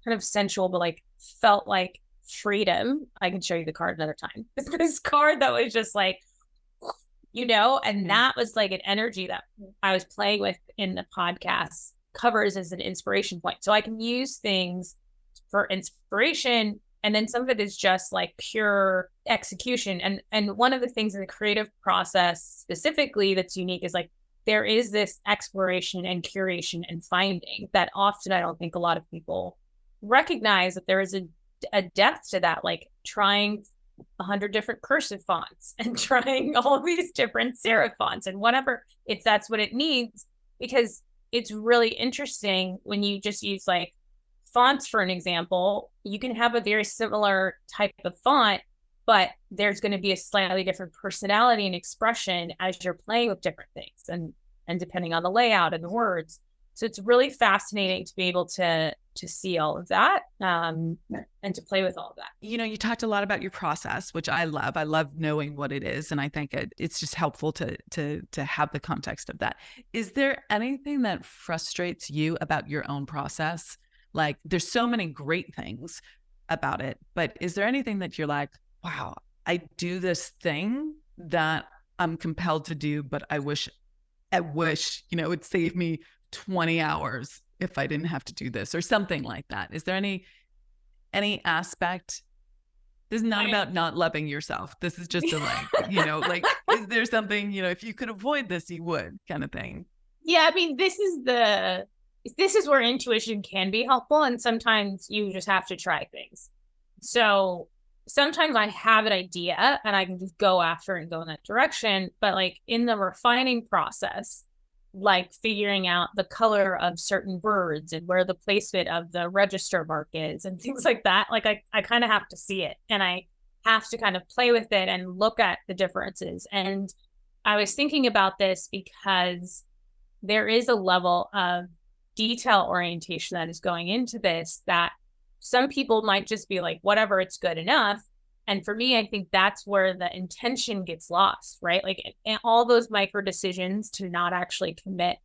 kind of sensual, but like felt like freedom. I can show you the card another time. This card that was just like, and that was like an energy that I was playing with in the podcast covers as an inspiration point. So I can use things for inspiration, and then some of it is just like pure execution. And one of the things in the creative process specifically that's unique is like there is this exploration and curation and finding that often I don't think a lot of people recognize, that there is a depth to that, like trying 100 different cursive fonts and trying all of these different serif fonts and whatever, if that's what it needs, because it's really interesting when you just use like fonts for an example. You can have a very similar type of font, but there's going to be a slightly different personality and expression as you're playing with different things, and depending on the layout and the words. So it's really fascinating to be able to see all of that, and to play with all of that. You talked a lot about your process, which I love. I love knowing what it is, and I think it's just helpful to have the context of that. Is there anything that frustrates you about your own process? Like, there's so many great things about it, but is there anything that you're like, wow, I do this thing that I'm compelled to do, but I wish, it would save me 20 hours if I didn't have to do this, or something like that? Is there any aspect? This is not about not loving yourself. This is just is there something, if you could avoid this, you would, kind of thing? Yeah, I mean, this is where intuition can be helpful, and sometimes you just have to try things. So sometimes I have an idea and I can just go after and go in that direction, but like in the refining process, like figuring out the color of certain words and where the placement of the register mark is and things like that. Like I kind of have to see it, and I have to kind of play with it and look at the differences. And I was thinking about this because there is a level of detail orientation that is going into this that some people might just be like, whatever, it's good enough. And for me, I think that's where the intention gets lost, right? Like, and all those micro decisions to not actually commit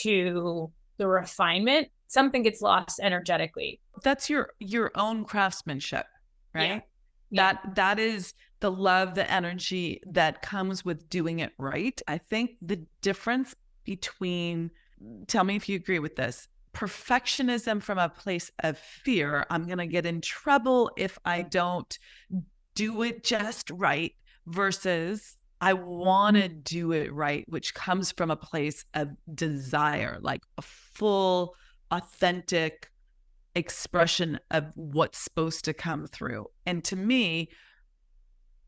to the refinement, something gets lost energetically. That's your own craftsmanship, right? Yeah. That is the love, the energy that comes with doing it right. I think the difference between, tell me if you agree with this, perfectionism from a place of fear, I'm going to get in trouble if I don't do it just right, versus I want to do it right, which comes from a place of desire, like a full, authentic expression of what's supposed to come through. And to me,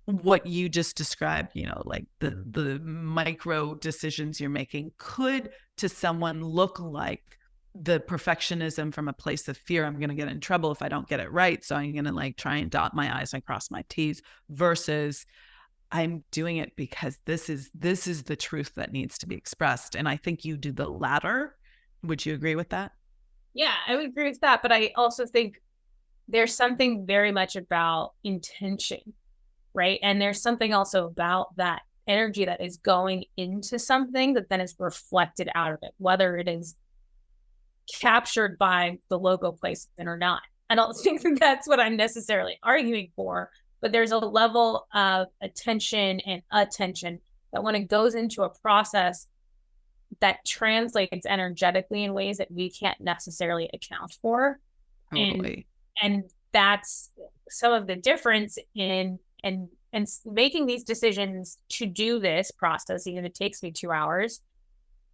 what you just described, like the micro decisions you're making could to someone look like the perfectionism from a place of fear. I'm going to get in trouble if I don't get it right, so I'm going to like try and dot my I's and cross my T's, versus I'm doing it because this is the truth that needs to be expressed. And I think you do the latter. Would you agree with that? Yeah, I would agree with that. But I also think there's something very much about intention, right? And there's something also about that energy that is going into something that then is reflected out of it, whether it is captured by the logo placement or not. I don't think that's what I'm necessarily arguing for, but there's a level of attention and attention that when it goes into a process that translates energetically in ways that we can't necessarily account for. Totally. And that's some of the difference in and making these decisions to do this process, even if it takes me 2 hours,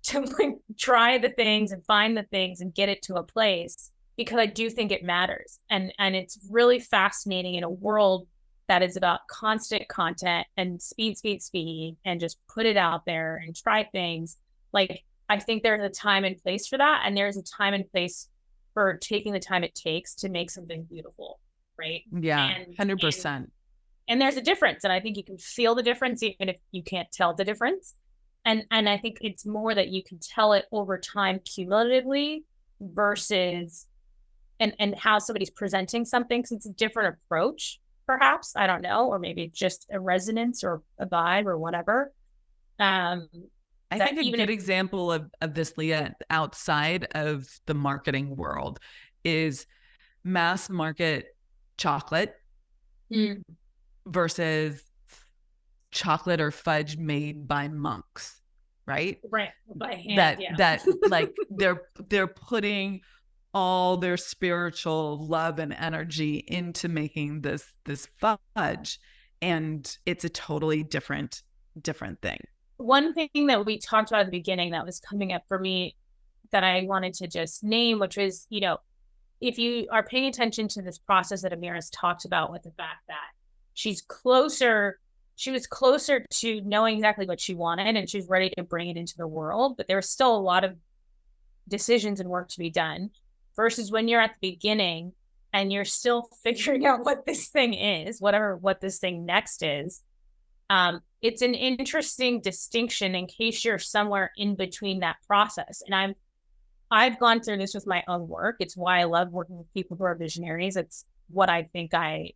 to like try the things and find the things and get it to a place, because I do think it matters. And it's really fascinating in a world that is about constant content and speed, and just put it out there and try things. Like, I think there's a time and place for that. And there's a time and place for taking the time it takes to make something beautiful. Right. Yeah. 100%. And there's a difference. And I think you can feel the difference, even if you can't tell the difference. And I think it's more that you can tell it over time cumulatively versus and how somebody's presenting something, because it's a different approach, perhaps. I don't know, or maybe just a resonance or a vibe or whatever. I think a good example of this, Lea, outside of the marketing world is mass market chocolate versus chocolate or fudge made by monks, right? Right. By hand. That like they're putting all their spiritual love and energy into making this fudge, and it's a totally different thing. One thing that we talked about at the beginning that was coming up for me that I wanted to just name, which was, if you are paying attention to this process that Amira's talked about, with the fact that she was closer to knowing exactly what she wanted and she was ready to bring it into the world, but there was still a lot of decisions and work to be done, versus when you're at the beginning and you're still figuring out what this thing is, what this thing next is. It's an interesting distinction in case you're somewhere in between that process. And I've gone through this with my own work. It's why I love working with people who are visionaries. It's what I think I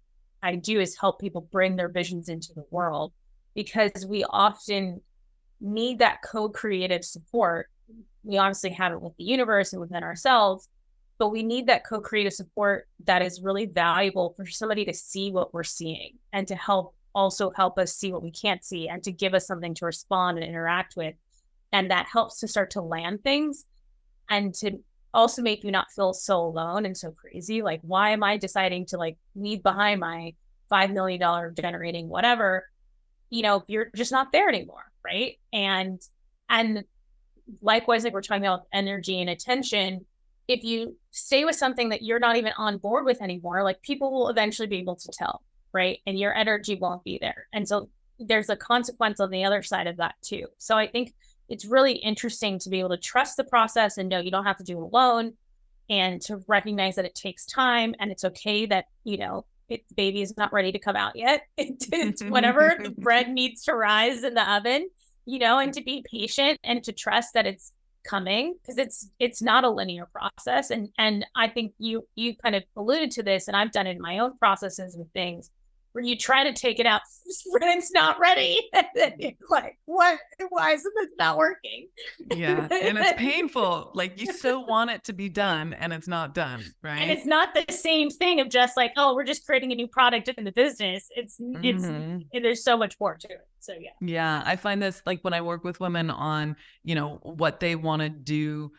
do is help people bring their visions into the world, because we often need that co-creative support. We obviously have it with the universe and within ourselves, but we need that co-creative support that is really valuable for somebody to see what we're seeing and to help us see what we can't see and to give us something to respond and interact with. And that helps to start to land things and to also make you not feel so alone and so crazy. Like, why am I deciding to like leave behind my $5 million generating whatever, if you're just not there anymore. Right. And likewise, like we're talking about energy and attention, if you stay with something that you're not even on board with anymore, like people will eventually be able to tell, right? And your energy won't be there. And so there's a consequence on the other side of that too. So I think it's really interesting to be able to trust the process and know you don't have to do it alone, and to recognize that it takes time and it's okay that, the baby is not ready to come out yet. It's whenever the bread needs to rise in the oven, and to be patient and to trust that it's coming, because it's not a linear process. And I think you kind of alluded to this, and I've done it in my own processes with things where you try to take it out when it's not ready. And then you're like, what? Why isn't this not working? Yeah. And it's painful. Like, you so want it to be done and it's not done. Right. And it's not the same thing of just like, oh, we're just creating a new product in the business. It's there's so much more to it. So yeah. Yeah. I find this, like, when I work with women on, what they want to do,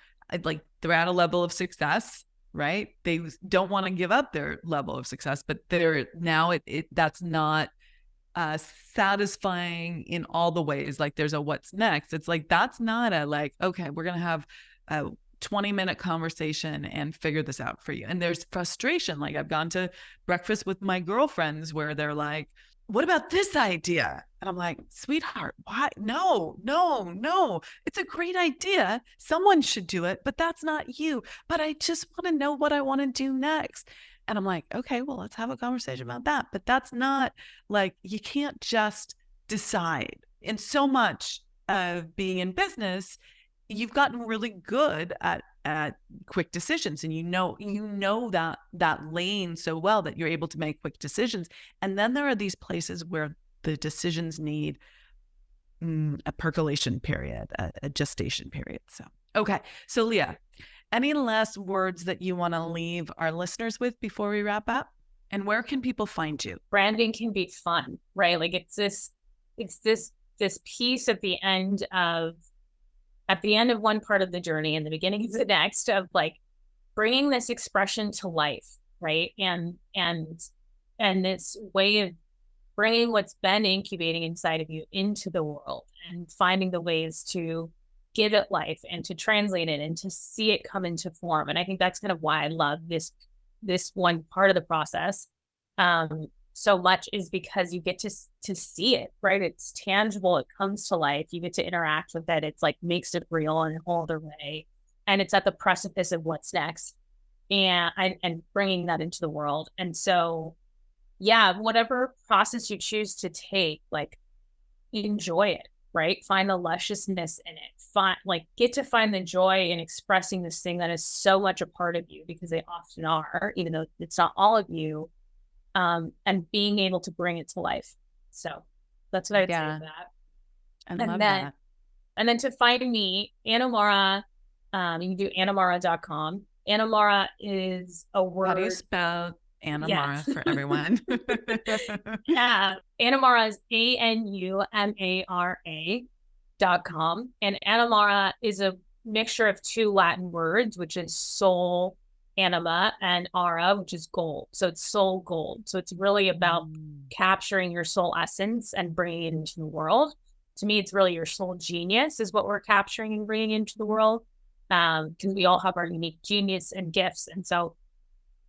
like, they're at a level of success, right? They don't want to give up their level of success, but they're now that's not satisfying in all the ways. Like, there's a what's next. It's like, that's not a like, okay, we're going to have a 20-minute conversation and figure this out for you. And there's frustration. Like, I've gone to breakfast with my girlfriends where they're like, what about this idea? And I'm like, sweetheart, why? No. It's a great idea. Someone should do it, but that's not you. But I just want to know what I want to do next. And I'm like, okay, well, let's have a conversation about that. But that's not like, you can't just decide. And so much of being in business, you've gotten really good at quick decisions, and you know that lane so well that you're able to make quick decisions. And then there are these places where the decisions need a percolation period, a gestation period. So, okay. So Lea, any last words that you want to leave our listeners with before we wrap up? And where can people find you? Branding can be fun, right? Like, it's this piece at the end of one part of the journey and the beginning of the next, of like bringing this expression to life, right? And this way of bringing what's been incubating inside of you into the world, and finding the ways to give it life and to translate it and to see it come into form. And I think that's kind of why I love this one part of the process so much, is because you get to see it, right? It's tangible. It comes to life. You get to interact with it. It's like makes it real in a whole other way. And it's at the precipice of what's next, and bringing that into the world. And so, yeah, whatever process you choose to take, like, enjoy it, right? Find the lusciousness in it. Get to find the joy in expressing this thing that is so much a part of you, because they often are, even though it's not all of you. And being able to bring it to life. So that's what I would say to that. I love that. And then to find me, Anumara, you can do Anumara.com. Anumara is a word. How do you spell Anumara for everyone? Yeah. Anumara is ANUMARA.com. And Anumara is a mixture of two Latin words, which is soul, anima, and ara, which is gold. So it's soul gold. So it's really about capturing your soul essence and bringing it into the world. To me, it's really your soul genius is what we're capturing and bringing into the world, because we all have our unique genius and gifts. And so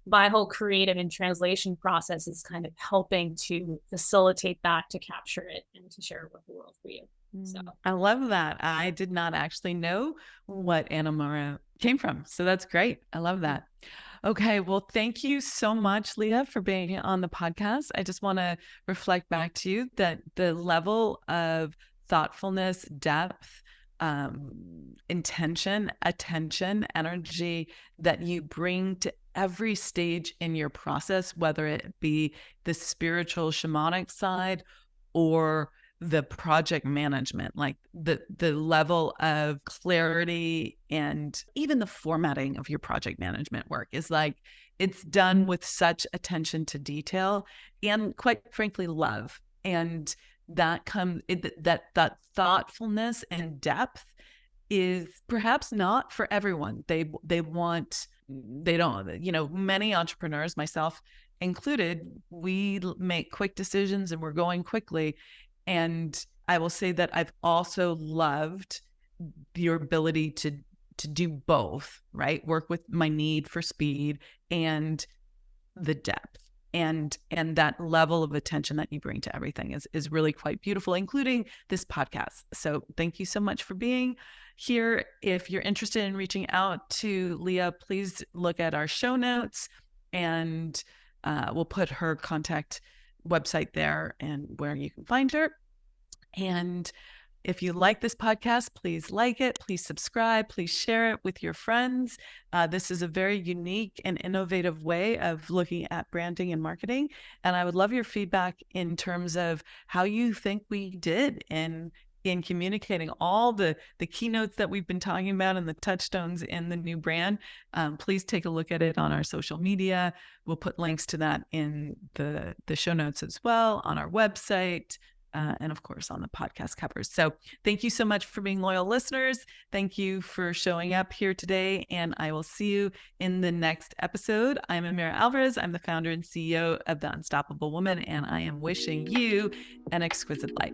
my whole creative and translation process is kind of helping to facilitate that, to capture it and to share it with the world for you. So I love that. I did not actually know what Anumara came from. So that's great. I love that. Okay. Well, thank you so much, Lea, for being on the podcast. I just want to reflect back to you that the level of thoughtfulness, depth, intention, attention, energy that you bring to every stage in your process, whether it be the spiritual shamanic side or the project management, like the level of clarity and even the formatting of your project management work is like, it's done with such attention to detail and, quite frankly, love. And that that thoughtfulness and depth is perhaps not for everyone. They don't, many entrepreneurs, myself included, we make quick decisions and we're going quickly. And I will say that I've also loved your ability to do both, right? Work with my need for speed and the depth. And that level of attention that you bring to everything is really quite beautiful, including this podcast. So thank you so much for being here. If you're interested in reaching out to Lea, please look at our show notes, and we'll put her contact website there and where you can find her. And if you like this podcast, please like it, please subscribe, please share it with your friends. This is a very unique and innovative way of looking at branding and marketing. And I would love your feedback in terms of how you think we did in communicating all the keynotes that we've been talking about and the touchstones in the new brand. Please take a look at it on our social media. We'll put links to that in the show notes as well, on our website, and of course on the podcast covers. So thank you so much for being loyal listeners. Thank you for showing up here today, and I will see you in the next episode. I'm Amira Alvarez. I'm the founder and CEO of The Unstoppable Woman, and I am wishing you an exquisite life.